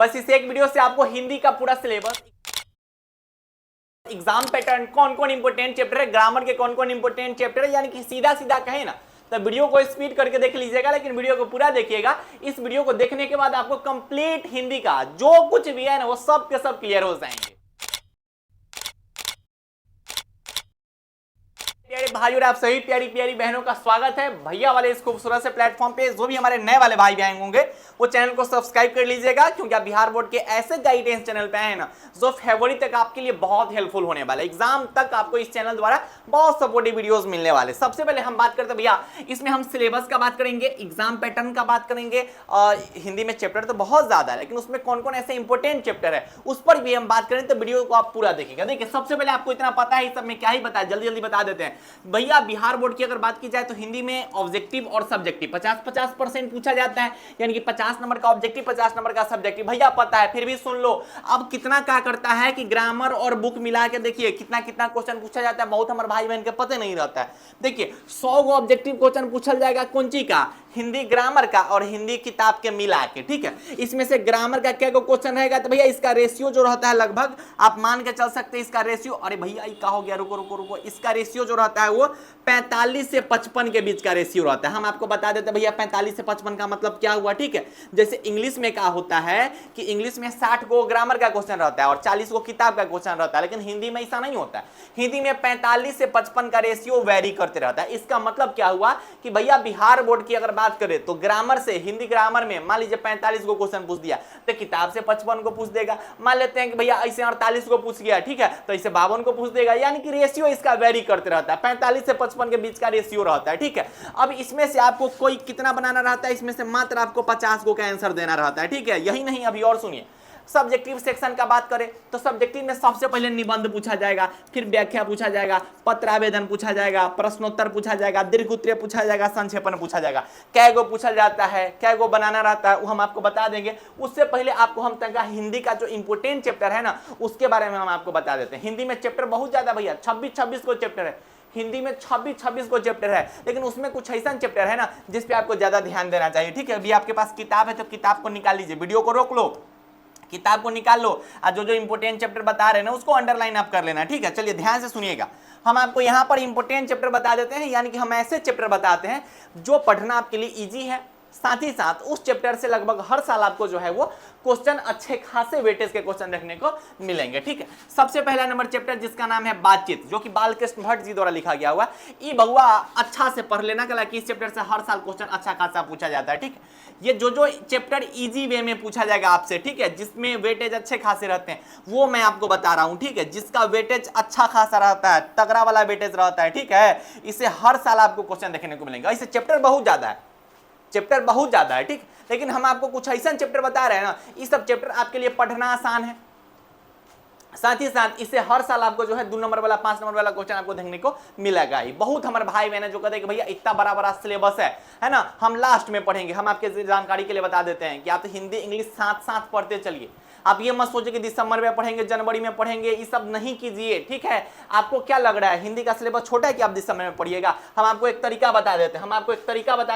बस इस एक वीडियो से आपको हिंदी का पूरा सिलेबस, एग्जाम पैटर्न, कौन कौन इंपोर्टेंट चैप्टर है, ग्रामर के कौन कौन इंपोर्टेंट चैप्टर है, यानी कि सीधा सीधा कहे ना तो वीडियो को स्पीड करके देख लीजिएगा, लेकिन वीडियो को पूरा देखिएगा। इस वीडियो को देखने के बाद आपको कंप्लीट हिंदी का जो कुछ भी है ना वो सब के सब क्लियर हो जाएंगे। प्यारे भाई और आप सभी प्यारी प्यारी बहनों का स्वागत है भैया वाले इस खूबसूरत से प्लेटफॉर्म पे। जो भी हमारे नए वाले भाई बहन होंगे वो चैनल को सब्सक्राइब कर लीजिएगा, क्योंकि आप बिहार बोर्ड के ऐसे गाइडेंस चैनल पे हैं ना जो फरवरी तक आपके लिए बहुत हेल्पफुल होने वाले, एग्जाम तक आपको इस चैनल द्वारा बहुत सपोर्टिव वीडियोस मिलने वाले। सबसे पहले हम बात करते हैं भैया, इसमें हम सिलेबस का बात करेंगे, एग्जाम पैटर्न का बात करेंगे। हिंदी में चैप्टर तो बहुत ज्यादा है, लेकिन उसमें कौन कौन ऐसे इंपॉर्टेंट चैप्टर है उस पर भी हम बात करें तो वीडियो को आप पूरा देखिएगा। देखिए सबसे पहले आपको इतना पता है, इस सब में क्या ही बताया, जल्दी जल्दी बता देते हैं भैया। बिहार बोर्ड की अगर बात की जाए तो हिंदी में ऑब्जेक्टिव और सब्जेक्टिव 50-50% पूछा जाता है, यानी कि 50 नंबर का ऑब्जेक्टिव 50 नंबर का सब्जेक्टिव। भैया पता है, फिर भी सुन लो। अब कितना क्या करता है कि ग्रामर और बुक मिला के देखिए कितना कितना क्वेश्चन पूछा जाता है, बहुत हमारे भाई बहन के पता नहीं रहता है। देखिए 100 गो ऑब्जेक्टिव क्वेश्चन पूछा जाएगा, कौन सी का, हिंदी ग्रामर का और हिंदी किताब के मिला के, ठीक है। इसमें से ग्रामर का क्या क्वेश्चन रहेगा तो भैया इसका रेशियो जो रहता है लगभग आप मान के चल सकते हैं इसका रेशियो, अरे भैया ये क्या हो गया, रुको रुको रुको, इसका रेशियो जो रहता है वो 45 से 55 के बीच का रेशियो रहता है। हम आपको बता देते हैं भैया 45 से 55 का मतलब क्या हुआ, ठीक है। जैसे इंग्लिश में क्या होता है कि इंग्लिश में 60 को ग्रामर का क्वेश्चन रहता है और 40 को किताब का क्वेश्चन रहता है, लेकिन हिंदी में ऐसा नहीं होता है। हिंदी में 45 से 55 का रेशियो वेरी करते रहता है। इसका मतलब क्या हुआ कि भैया बिहार बोर्ड की अगर बात करें तो ग्रामर से, हिंदी ग्रामर में मान लीजिए 45 को क्वेश्चन पूछ दिया तो किताब से 55 को पूछ देगा। मान लेते हैं कि भैया ऐसे 48 को पूछ गया, ठीक है, तो ऐसे 52 को पूछ देगा, यानी कि रेशियो इसका वेरी करते रहता है। 45 से 55 के बीच का रेशियो रहता है, ठीक है। अब इसमें से आपको कोई कितना बनाना रहता है, इसमें से मात्र आपको 50 को का आंसर देना रहता है, ठीक है। यही नहीं, अभी और सुनिए। सब्जेक्टिव सेक्शन का बात करें तो सब्जेक्टिव में सबसे पहले निबंध पूछा जाएगा, फिर व्याख्या पूछा जाएगा, पत्रावेदन पूछा जाएगा, प्रश्नोत्तर पूछा जाएगा, दीर्घ उत्तरीय पूछा जाएगा, संक्षेपण पूछा जाएगा। कै गो पूछा जाता है, कै गो बनाना रहता है वो हम आपको बता देंगे। उससे पहले आपको हम तक हिंदी का जो इंपोर्टेंट चैप्टर है ना उसके बारे में हम आपको बता देते हैं। हिंदी में चैप्टर बहुत ज्यादा भैया, 26 को चैप्टर है हिंदी में, 26 को चैप्टर है, लेकिन उसमें कुछ ऐसा चैप्टर है ना जिस पे आपको ज्यादा ध्यान देना चाहिए, ठीक है। अभी आपके पास किताब है तो किताब को निकाल लीजिए, वीडियो को रोक लो, किताब को निकाल लो और जो जो इंपोर्टेंट चैप्टर बता रहे हैं ना उसको अंडरलाइन आप कर लेना, ठीक है। चलिए ध्यान से सुनिएगा, हम आपको यहाँ पर इंपोर्टेंट चैप्टर बता देते हैं, यानी कि हम ऐसे चैप्टर बताते हैं जो पढ़ना आपके लिए इजी है, साथ ही साथ उस चैप्टर से लगभग हर साल आपको जो है वो क्वेश्चन अच्छे खासे वेटेज के क्वेश्चन देखने को मिलेंगे, ठीक है। सबसे पहला नंबर चैप्टर जिसका नाम है बातचीत, जो कि बालकृष्ण भट्ट जी द्वारा लिखा गया हुआ। ये बहुआ अच्छा से पढ़ लेना, कल कि इस चैप्टर से हर साल क्वेश्चन अच्छा खासा पूछा जाता है, ठीक है। ये जो चैप्टर इजी वे में पूछा जाएगा आपसे, ठीक है, जिसमें वेटेज अच्छे खासे रहते हैं वो मैं आपको बता रहा हूं, ठीक है। जिसका वेटेज अच्छा खासा रहता है, तगड़ा वाला वेटेज रहता है, ठीक है, इसे हर साल आपको क्वेश्चन देखने को मिलेंगे। इसे चैप्टर बहुत ज्यादा है, चैप्टर बहुत ज्यादा है, ठीक, लेकिन हम आपको कुछ ऐसा चैप्टर बता रहे हैं ना, ये सब चैप्टर आपके लिए पढ़ना आसान है। साथ ही साथ इससे हर साल आपको जो है 2 नंबर वाला 5 नंबर वाला क्वेश्चन आपको देखने को मिलेगा ही। बहुत हमारे भाई बहन जो कहते हैं कि भैया इतना बड़ा बड़ा सिलेबस है ना, हम लास्ट में पढ़ेंगे। हम आपके जानकारी के लिए बता देते हैं कि आप तो हिंदी इंग्लिश साथ साथ पढ़ते चलिए। आप ये मत सोचिए कि दिसंबर में पढ़ेंगे, जनवरी में पढ़ेंगे, ये सब नहीं कीजिए, ठीक है। आपको क्या लग रहा है हिंदी का सिलेबस छोटा है कि आप दिसंबर में पढ़िएगा? हम आपको एक तरीका बता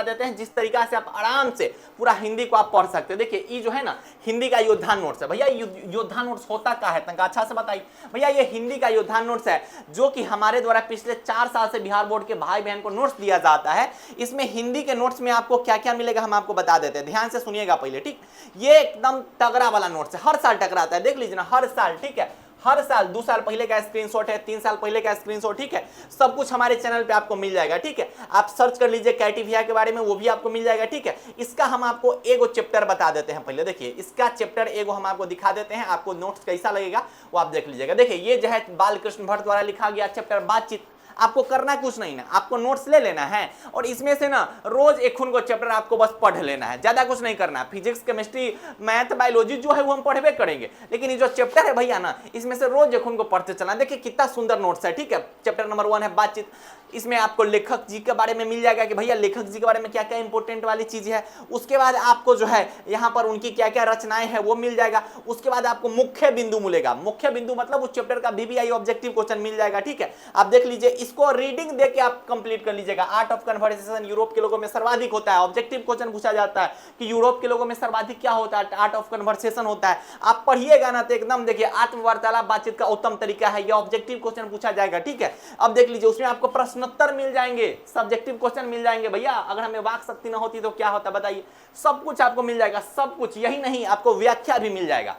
देते हैं, जिस तरीका से आप आराम से पूरा हिंदी को आप पढ़ सकते हैं। देखिए ये जो है ना हिंदी का योद्धा नोट्स है भैया। योद्धा नोट्स होता क्या है तंका अच्छा से बताइए भैया। ये हिंदी का योद्धा नोट्स है जो कि हमारे द्वारा पिछले 4 साल से बिहार बोर्ड के भाई बहन को नोट्स दिया जाता है। इसमें हिंदी के नोट्स में आपको क्या क्या मिलेगा हम आपको बता देते हैं, ध्यान से सुनिएगा पहले, ठीक। ये एकदम तगड़ा वाला नोट्स है, हर साल टकराता है, देख लीजिए ना, हर साल, ठीक है। हर साल 2 साल पहले का स्क्रीनशॉट है, 3 साल पहले का स्क्रीनशॉट, ठीक है। सब कुछ हमारे चैनल पे आपको मिल जाएगा, ठीक है। आप सर्च कर लीजिए कैटिविया के बारे में, वो भी आपको मिल जाएगा, ठीक है। इसका हम आपको एगो चैप्टर बता देते हैं पहले। देखिए इसका चैप्टर एगो हम आपको दिखा देते हैं, आपको नोट्स कैसा लगेगा वो आप देख लीजिएगा। देखिए ये जो है बालकृष्ण भट्ट द्वारा लिखा गया चैप्टर बातचीत। आपको करना कुछ नहीं ना, आपको नोट्स ले लेना है और इसमें से ना रोज एक को चैप्टर आपको बस पढ़ लेना है, ज्यादा कुछ नहीं करना है। फिजिक्स केमिस्ट्री मैथ बायोलॉजी जो है वो हम पढ़वे करेंगे, लेकिन ये जो चैप्टर है भैया ना इसमें से रोज एक को पढ़ते चलना। देखिए कितना सुंदर नोट्स है, ठीक है। चैप्टर नंबर 1 है बातचीत। इसमें आपको लेखक जी के बारे में मिल जाएगा कि भैया लेखक जी के बारे में क्या क्या इंपॉर्टेंट वाली चीज है। उसके बाद आपको जो है यहाँ पर उनकी क्या क्या रचनाएं हैं वो मिल जाएगा। उसके बाद आपको मुख्य बिंदु मिलेगा, मुख्य बिंदु मतलब उस चैप्टर का बीबीआई ऑब्जेक्टिव क्वेश्चन मिल जाएगा, ठीक है। आप देख लीजिए इसको रीडिंग देके आप कंप्लीट कर लीजिएगा। आर्ट ऑफ कन्वर्सेशन यूरोप के लोगों में सर्वाधिक होता है। ऑब्जेक्टिव क्वेश्चन पूछा जाता है कि यूरोप के लोगों में सर्वाधिक क्या होता है, आर्ट ऑफ कन्वर्सेशन होता है। आप पढ़िएगा ना तो एकदम देखिए आत्मवार्तालाप बातचीत का उत्तम तरीका है, यह ऑब्जेक्टिव क्वेश्चन पूछा जाएगा। ठीक है, अब देख लीजिए उसमें आपको प्रश्नोत्तर मिल जाएंगे, सब्जेक्टिव क्वेश्चन मिल जाएंगे। भैया अगर हमें वाक शक्ति ना होती तो क्या होता बताइए, सब कुछ आपको मिल जाएगा, सब कुछ। यही नहीं, आपको व्याख्या भी मिल जाएगा,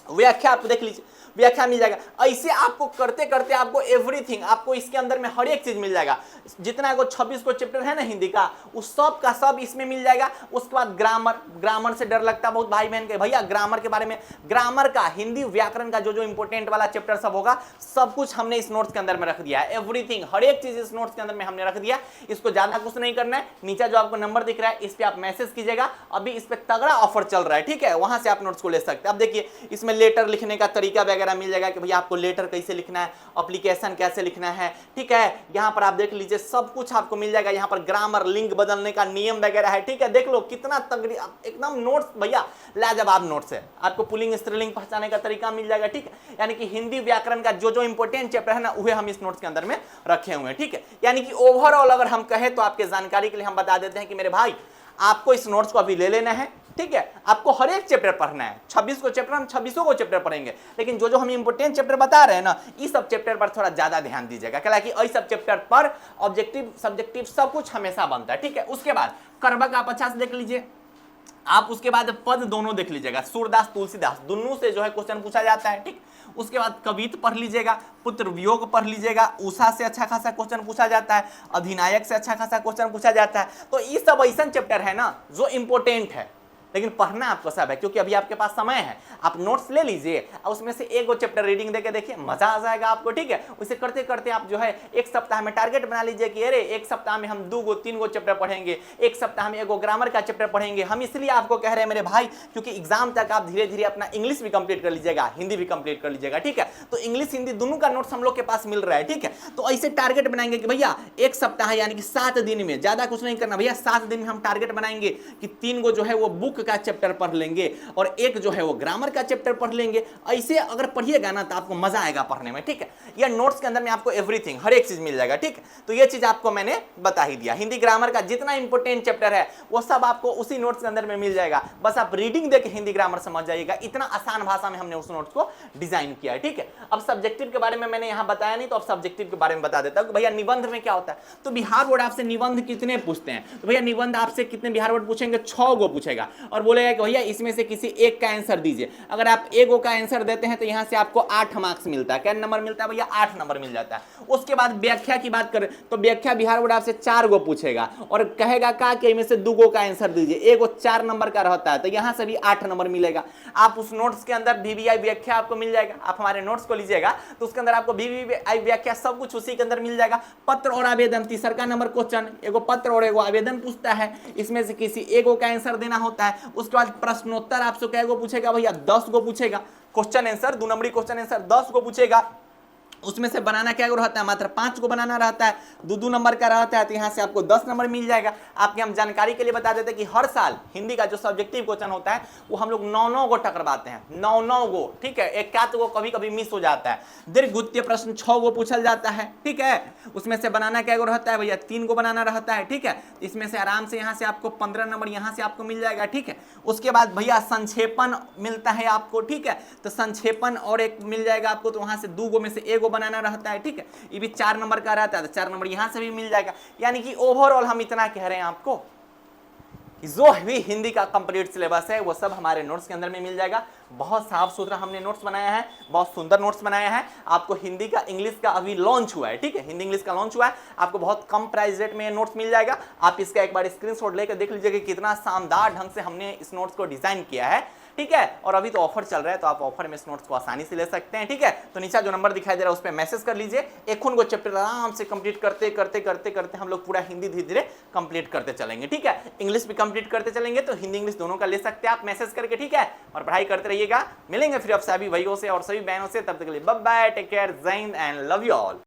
व्याख्या आप देख लीजिए, व्याख्या मिल जाएगा। ऐसे आपको करते करते आपको एवरीथिंग, आपको इसके अंदर में हर एक चीज मिल जाएगा। जितना को 26 को चैप्टर है ना हिंदी का, उस सब का सब इसमें मिल जाएगा। उसके बाद ग्रामर, ग्रामर से डर लगता है बहुत भाई बहन के, भैया ग्रामर के बारे में, ग्रामर का, हिंदी व्याकरण का जो इंपॉर्टेंट वाला चैप्टर सब होगा, सब कुछ हमने इस नोट्स के अंदर में रख दिया है। एवरीथिंग, हर एक चीज इस नोट्स के अंदर में हमने रख दिया। इसको ज्यादा कुछ नहीं करना है। नीचे जो आपको नंबर दिख रहा है इस पे आप मैसेज कीजिएगा, अभी इस पे तगड़ा ऑफर चल रहा है। ठीक है, वहां से आप नोट्स को ले सकते हैं। अब देखिए इसमें लेटर लिखने का तरीका वगैरह मिल जाएगा कि भैया आपको लेटर कैसे लिखना है, एप्लीकेशन कैसे लिखना है। ठीक है, यहाँ पर आप देख लीजिए सब कुछ आपको मिल जाएगा। यहाँ पर ग्रामर, लिंग बदलने का नियम वगैरह है। ठीक है, देख लो कितना तगड़ी एकदम नोट्स, भैया लाजवाब नोट्स है। आपको पुल्लिंग स्त्रीलिंग पहचाने का तरीका मिल जाएगा। ठीक है, यानी कि हिंदी व्याकरण का जो इंपॉर्टेंट चैप्टर है ना, वह हम इस नोट्स के अंदर में रखे हुए हैं। ठीक है, यानी कि ओवरऑल अगर हम कहें तो आपके जानकारी के लिए हम बता देते हैं कि मेरे भाई आपको इस नोट्स को अभी ले लेना है। ठीक है, आपको हर एक चैप्टर पढ़ना है। 26 को चैप्टर, हम 26 को चैप्टर पढ़ेंगे, लेकिन जो हम इंपोर्टेंट चैप्टर बता रहे हैं ना, इस सब चैप्टर पर थोड़ा ज्यादा ध्यान दीजिएगा, क्योंकि इस सब चैप्टर पर ऑब्जेक्टिव सब्जेक्टिव सब कुछ हमेशा बनता है। ठीक है, उसके बाद कर्मक आप अच्छा से देख लीजिए, आप उसके बाद पद दोनों देख लीजिएगा, सूरदास तुलसीदास दोनों से जो है क्वेश्चन पूछा जाता है। ठीक, उसके बाद कवित पढ़ लीजिएगा, पुत्र वियोग पढ़ लीजिएगा, उषा से अच्छा खासा क्वेश्चन पूछा जाता है, अधिनायक से अच्छा खासा क्वेश्चन पूछा जाता है। तो ये सब ऐसा चैप्टर है ना जो इंपॉर्टेंट है, लेकिन पढ़ना आपको सब है, क्योंकि अभी आपके पास समय है। आप नोट्स ले लीजिए और उसमें से एक चैप्टर रीडिंग देके देखिए, मजा आ जाएगा आपको। ठीक है, उसे करते करते आप जो है एक सप्ताह में टारगेट बना लीजिए कि अरे एक सप्ताह में हम 2 3 चैप्टर पढ़ेंगे, एक सप्ताह में 1 ग्रामर का चैप्टर पढ़ेंगे। हम इसलिए आपको कह रहे हैं मेरे भाई, क्योंकि एग्जाम तक आप धीरे धीरे अपना इंग्लिश भी कंप्लीट कर लीजिएगा, हिंदी भी कंप्लीट कर लीजिएगा। ठीक है, तो इंग्लिश हिंदी दोनों का नोट्स हम लोग के पास मिल रहा है। ठीक है, तो ऐसे टारगेट बनाएंगे कि भैया एक सप्ताह यानी कि 7 दिन में, ज्यादा कुछ नहीं करना भैया, 7 दिन में हम टारगेट बनाएंगे कि 3 जो है वो बुक का चैप्टर पढ़ लेंगे और एक जो है वो ग्रामर का चैप्टर पढ़ लेंगे। ऐसे अगर पढ़िएगा ना तो आपको मजा आएगा पढ़ने में। ठीक है, ये नोट्स के अंदर में आपको एवरीथिंग, हर एक चीज मिल जाएगा। ठीक है, तो ये चीज आपको मैंने बता ही दिया। हिंदी ग्रामर का जितना इंपॉर्टेंट चैप्टर है वो सब आपको उसी नोट्स के अंदर में मिल जाएगा। बस आप रीडिंग देके हिंदी ग्रामर समझ जाइएगा। इतना आसान भाषा में हमने उस नोट्स को डिजाइन किया है। ठीक है, अब सब्जेक्टिव के बारे में मैंने यहां बताया नहीं, तो अब सब्जेक्टिव के बारे में बता देता हूं कि भैया निबंध में क्या होता है। तो बिहार बोर्ड आपसे निबंध कितने पूछते हैं, तो भैया निबंध आपसे कितने बिहार बोर्ड पूछेंगे, 6 गो पूछेगा और बोलेगा कि भैया इसमें से किसी एक का आंसर दीजिए। अगर आप एक का आंसर देते हैं तो यहां से आपको 8 मार्क्स मिलता है। क्या नंबर मिलता है भैया, 8 नंबर मिल जाता है। उसके बाद व्याख्या की बात करें तो व्याख्या बिहार बोर्ड आपसे 4 गो पूछेगा और कहेगा कि इनमें से 2 गो का आंसर दीजिए। एक 4 नंबर का रहता है, तो यहां से भी 8 नंबर मिलेगा। आप उस नोट्स के अंदर VVI व्याख्या आपको मिल जाएगा। आप हमारे नोट्स को लीजिएगा तो उसके अंदर आपको VVI व्याख्या सब कुछ उसी के अंदर मिल जाएगा। पत्र और आवेदन, तीसरा का नंबर क्वेश्चन, एगो पत्र और एगो आवेदन पूछता है, इसमें से किसी एगो का आंसर देना होता है। उसके बाद प्रश्नोत्तर आपसे कैगो पूछेगा भैया, 10 गो पूछेगा। क्वेश्चन आंसर 2 नंबरी क्वेश्चन आंसर 10 गो पूछेगा। उसमें से बनाना क्या रहता है, मात्र 5 को बनाना रहता है, 2 नंबर का रहता है, तो यहाँ से आपको 10 नंबर मिल जाएगा। आपके हम जानकारी के लिए बता देते हैं कि हर साल हिंदी का जो सब्जेक्टिव क्वेश्चन होता है वो हम लोग 9 गो टकरवाते हैं, 9 गो। ठीक है, एक गो कभी कभी मिस हो जाता है। दीर्घ प्रश्न 6 गो पूछल जाता है। ठीक है, उसमें से बनाना क्या रहता है भैया, 3 गो बनाना रहता है। ठीक है, इसमें से आराम से यहाँ से आपको 15 नंबर यहाँ से आपको मिल जाएगा। ठीक है, उसके बाद भैया संक्षेपण मिलता है आपको। ठीक है, तो संक्षेपण और एक मिल जाएगा आपको, तो वहां से 2 गो में से 1 गो बनाना रहता है। ठीक है, ये भी 4 नंबर का रहता है, तो 4 नंबर यहां से भी मिल जाएगा। यानी कि ओवरऑल हम इतना कह रहे हैं आपको कि जो भी हिंदी का कंप्लीट सिलेबस है वो सब हमारे नोट्स के अंदर में मिल जाएगा। बहुत साफ सुथरा हमने नोट्स बनाया है, बहुत सुंदर नोट्स बनाया है। आपको हिंदी का इंग्लिश का अभी लॉन्च हुआ है। ठीक है, हिंदी इंग्लिश का लॉन्च हुआ है, आपको बहुत कम प्राइस रेट में ये नोट्स मिल जाएगा। आप इसका एक बार स्क्रीनशॉट लेकर देख लीजिए कि कितना शानदार ढंग से हमने इस नोट्स को डिजाइन किया है। ठीक है, और अभी तो ऑफर चल रहा है, तो आप ऑफर में इस नोट्स को आसानी से ले सकते हैं। ठीक है, तो नीचे जो नंबर दिखाई दे रहा है उस पर मैसेज कर लीजिए। एक को चैप्टर आराम से कंप्लीट करते करते करते करते हम लोग पूरा हिंदी धीरे धीरे कंप्लीट करते चलेंगे। ठीक है, इंग्लिश भी कंप्लीट करते चलेंगे, तो हिंदी इंग्लिश दोनों का ले सकते हैं आप मैसेज करके। ठीक है, और पढ़ाई करते रहिएगा। मिलेंगे फिर अब सभी भाइयों से और सभी बहनों से, तब तक के लिए बाय बाय, टेक केयर, जय Hind and love you all.